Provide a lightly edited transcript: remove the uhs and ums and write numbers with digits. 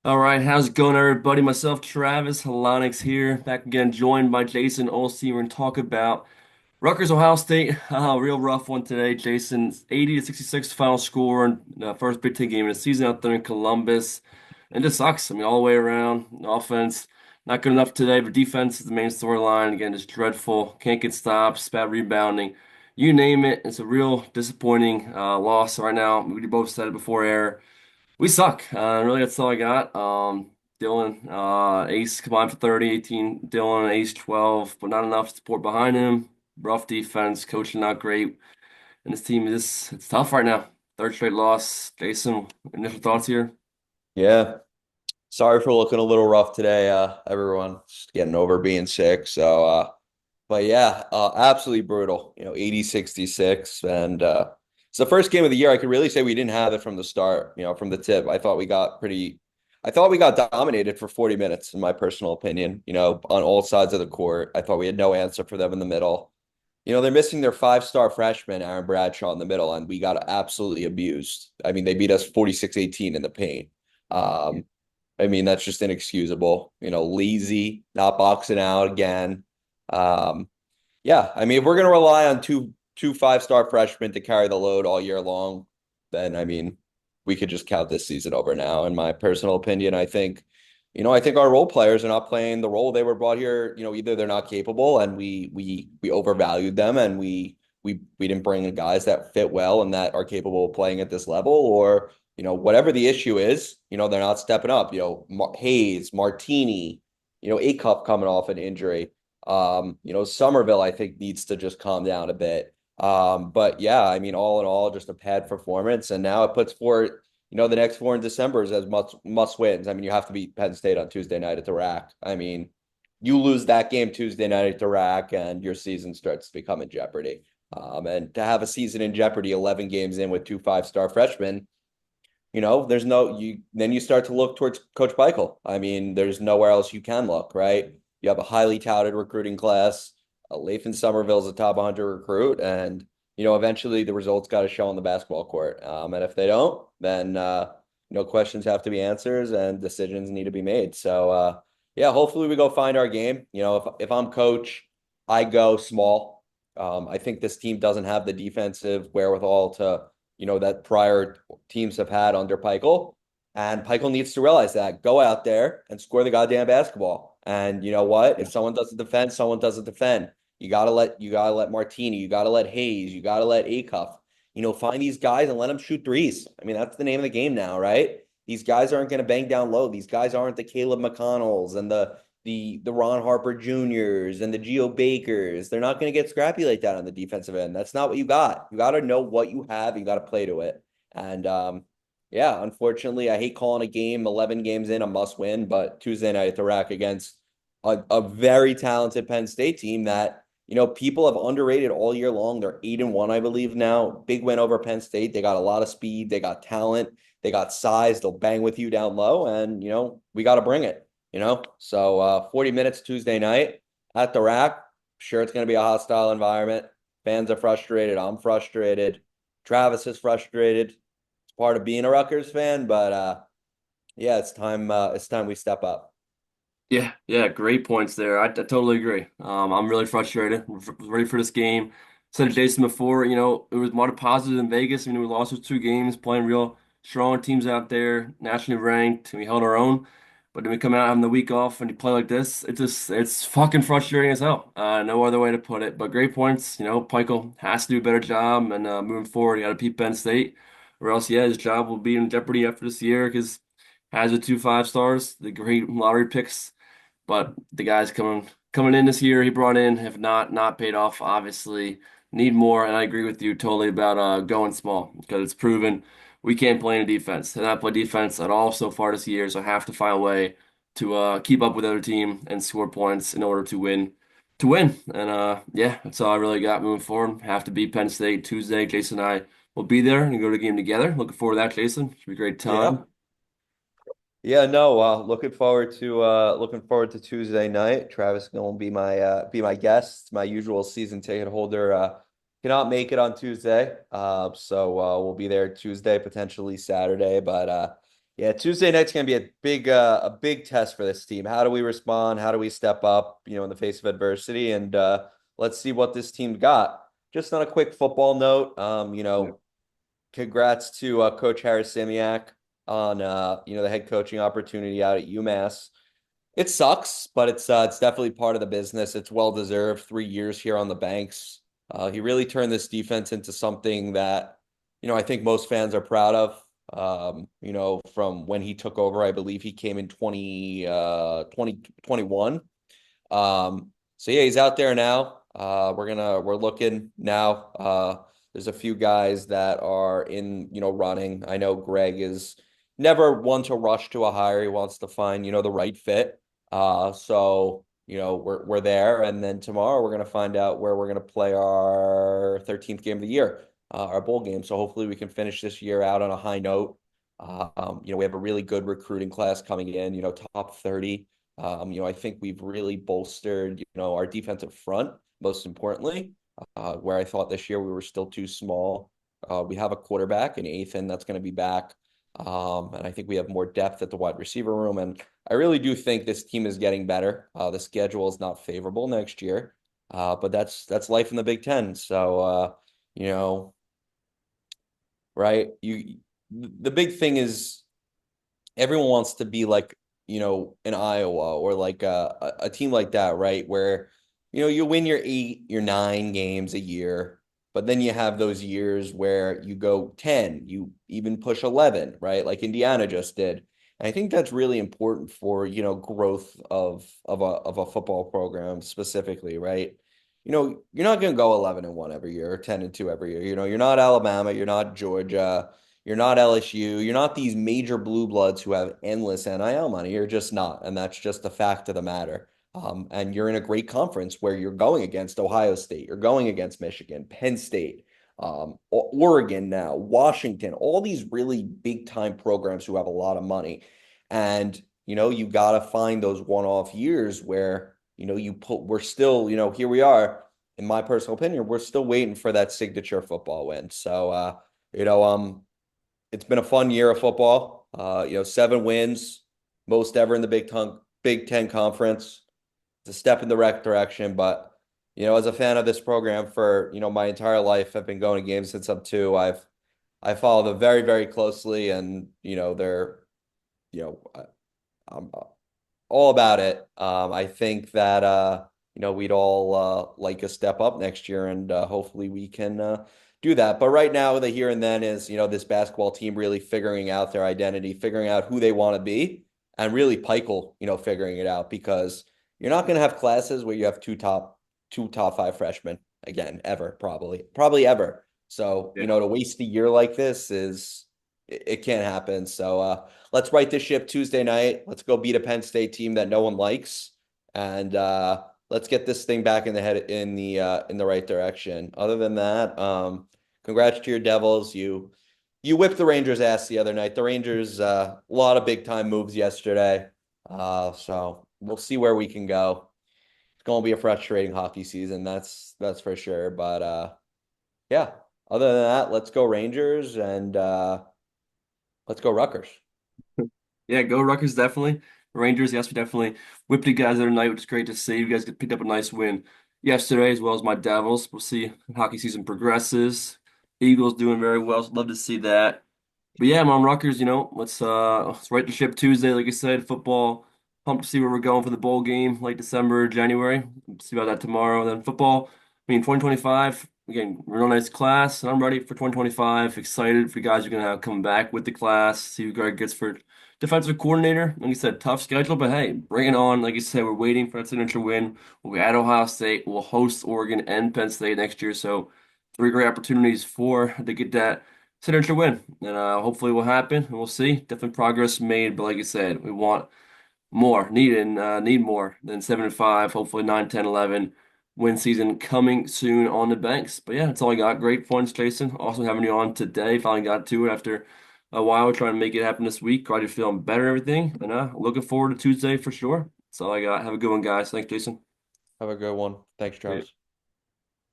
All right, how's it going, everybody? Myself, Travis Halonix here, back again, joined by Jason Olsey. We're going to talk about Rutgers, Ohio State. Real rough one today. Jason's 80 to 66 final score in the first Big Ten game of the season out there in Columbus. And it just sucks. I mean, all the way around. Offense, not good enough today, but defense is the main storyline. Again, just dreadful. Can't get stops, bad rebounding. You name it. It's a real disappointing loss right now. We both said it before air. We suck. Really, that's all I got. Dylan, ace combined for 30, 18. Dylan, ace 12, but not enough support behind him. Rough defense, coaching not great. And this team is, it's tough right now. Third straight loss. Jason, initial thoughts here? Yeah. Sorry for looking a little rough today, everyone. Just getting over being sick. But yeah, absolutely brutal. 80-66. And it's the first game of the year. I could really say we didn't have it from the start, from the tip. I thought we got dominated for 40 minutes, in my personal opinion, on all sides of the court. I thought we had no answer for them in the middle. They're missing their five-star freshman, Aaron Bradshaw, in the middle, and we got absolutely abused. I mean, they beat us 46-18 in the paint. Um, I mean, that's just inexcusable. Lazy, not boxing out again. Um, yeah, I mean, if we're gonna rely on two five-star freshmen to carry the load all year long, then I mean, we could just count this season over now. In my personal opinion, I think our role players are not playing the role they were brought here. Either they're not capable and we overvalued them and we didn't bring in guys that fit well and that are capable of playing at this level, or whatever the issue is, they're not stepping up. Hayes, Martini, Acuff coming off an injury. Somerville, I think, needs to just calm down a bit. But yeah, I mean, all in all, just a bad performance. And now it puts forth, the next four in December is as must wins. I mean, you have to beat Penn State on Tuesday night at the rack. I mean, you lose that game Tuesday night at the rack, and your season starts to become in jeopardy. And to have a season in jeopardy, 11 games in with two five-star freshmen, there's no you then you start to look towards Coach Michael. I mean, there's nowhere else you can look, right? You have a highly touted recruiting class. Lathan Somerville's a top 100 recruit, and eventually the results got to show on the basketball court. And if they don't, then questions have to be answered and decisions need to be made. Yeah, hopefully we go find our game. If I'm coach, I go small. I think this team doesn't have the defensive wherewithal to that prior teams have had under Pikel. And Pikel needs to realize that. Go out there and score the goddamn basketball. And you know what? If someone doesn't defend, someone doesn't defend. You gotta let Martini, you gotta let Hayes, you gotta let Acuff, find these guys and let them shoot threes. I mean, that's the name of the game now, right? These guys aren't gonna bang down low. These guys aren't the Caleb McConnells and the Ron Harper Juniors and the Geo Bakers. They're not going to get scrappy like that on the defensive end. That's not what you got. You got to know what you have. You got to play to it. And yeah, unfortunately, I hate calling a game 11 games in a must win, but Tuesday night at the rack against a very talented Penn State team that, people have underrated all year long. They're 8-1, I believe now. Big win over Penn State. They got a lot of speed. They got talent. They got size. They'll bang with you down low. And, we got to bring it. 40 minutes Tuesday night at the rack. Sure, it's going to be a hostile environment. Fans are frustrated. I'm frustrated. Travis is frustrated. It's part of being a Rutgers fan, but yeah, it's time. It's time we step up. Yeah, yeah, great points there. I totally agree. I'm really frustrated. Ready for this game. Said to Jason before, it was more positive in Vegas. We lost those two games, playing real strong teams out there, nationally ranked, and we held our own. But then we come out having the week off and you play like this, it's fucking frustrating as hell. No other way to put it. But great points. Pikel has to do a better job, and moving forward, you got to beat Penn State, or else, yeah, his job will be in jeopardy after this year because has the two five stars, the great lottery picks. But the guys coming in this year, he brought in have not paid off. Obviously, need more. And I agree with you totally about going small because it's proven we can't play any defense. And not play defense at all so far this year. So I have to find a way to keep up with the other team and score points in order to win. To win. And yeah, that's all I really got moving forward. Have to beat Penn State Tuesday. Jason and I will be there and go to the game together. Looking forward to that, Jason. Should be a great Yeah. time. Yeah, no, looking forward to Tuesday night. Travis gonna be my guest. My usual season ticket holder cannot make it on Tuesday. So we'll be there Tuesday, potentially Saturday. But Yeah, Tuesday night's gonna be a big test for this team. How do we respond? How do we step up, in the face of adversity? And let's see what this team got. Just on a quick football note, Yeah. congrats to Coach Harris Simiak on the head coaching opportunity out at UMass. It sucks, but it's definitely part of the business. It's well deserved. 3 years here on the banks. He really turned this defense into something that, I think most fans are proud of. From when he took over, I believe he came in 2021. So yeah, he's out there now. We're looking now. There's a few guys that are in, running. I know Greg is never one to rush to a hire. He wants to find, the right fit. So we're there, and then tomorrow we're gonna find out where we're gonna play our 13th game of the year, our bowl game. So hopefully we can finish this year out on a high note. We have a really good recruiting class coming in, top 30. I think we've really bolstered, our defensive front, most importantly, where I thought this year we were still too small. We have a quarterback in Ethan that's going to be back. And I think we have more depth at the wide receiver room. And I really do think this team is getting better. The schedule is not favorable next year, but that's life in the Big Ten. So, you know, right? The big thing is everyone wants to be like, an Iowa or like a team like that, right? Where, you win your 8, your 9 games a year, but then you have those years where you go 10, you even push 11, right? Like Indiana just did. And I think that's really important for, growth of a football program specifically, right? You're not going to go 11-1 every year or 10-2 every year. You're not Alabama, you're not Georgia. You're not LSU. You're not these major blue bloods who have endless NIL money. You're just not. And that's just the fact of the matter. And you're in a great conference where you're going against Ohio State, you're going against Michigan, Penn State, Oregon now, Washington, all these really big time programs who have a lot of money. And, you got to find those one-off years where, we're still, here we are, in my personal opinion, we're still waiting for that signature football win. So, you know, um, it's been a fun year of football. 7 wins, most ever in the Big Ten Conference. It's a step in the right direction, but as a fan of this program for my entire life, I've been going to games since I'm 2. I follow them very, very closely, and they're I'm all about it. I think that we'd all like a step up next year, and hopefully we can do that. But right now, the here and then is this basketball team really figuring out their identity, figuring out who they want to be, and really Pikel, figuring it out because you're not going to have classes where you have two top 5 freshmen again ever, probably ever. So Yeah. to waste a year like this it can't happen. So let's right this ship Tuesday night. Let's go beat a Penn State team that no one likes, and let's get this thing back in the head in the right direction. Other than that, congrats to your Devils. You whipped the Rangers' ass the other night. The Rangers a lot of big time moves yesterday. So we'll see where we can go. It's going to be a frustrating hockey season. That's for sure. But yeah. Other than that, let's go Rangers and let's go Rutgers. Yeah, go Rutgers, definitely. Rangers, yes, we definitely whipped you guys the other night, which is great to see. You guys picked up a nice win yesterday, as well as my Devils. We'll see how hockey season progresses. Eagles doing very well. So love to see that. But yeah, I'm on Rutgers, let's right the ship Tuesday, like I said, football. Pumped to see where we're going for the bowl game, late December, January. See about that tomorrow. Then football, 2025, again, real nice class, and I'm ready for 2025. Excited for the guys who are gonna have come back with the class, see who Greg gets for defensive coordinator. Like I said, tough schedule, but hey, bring it on. Like you said, we're waiting for that signature win. We'll be at Ohio State. We'll host Oregon and Penn State next year. So 3 great opportunities for to get that signature win, and hopefully it will happen. And we'll see. Definitely progress made, but like I said, we want more, need more than 7-5. Hopefully 9, 10, 11 win season coming soon on the banks. But yeah, that's all I got. Great points, Jason. Awesome having you on today. Finally got to it after a while trying to make it happen this week. Glad you're feeling better and everything. And looking forward to Tuesday for sure. That's all I got. Have a good one, guys. Thanks, Jason. Have a good one. Thanks, Yeah. Travis.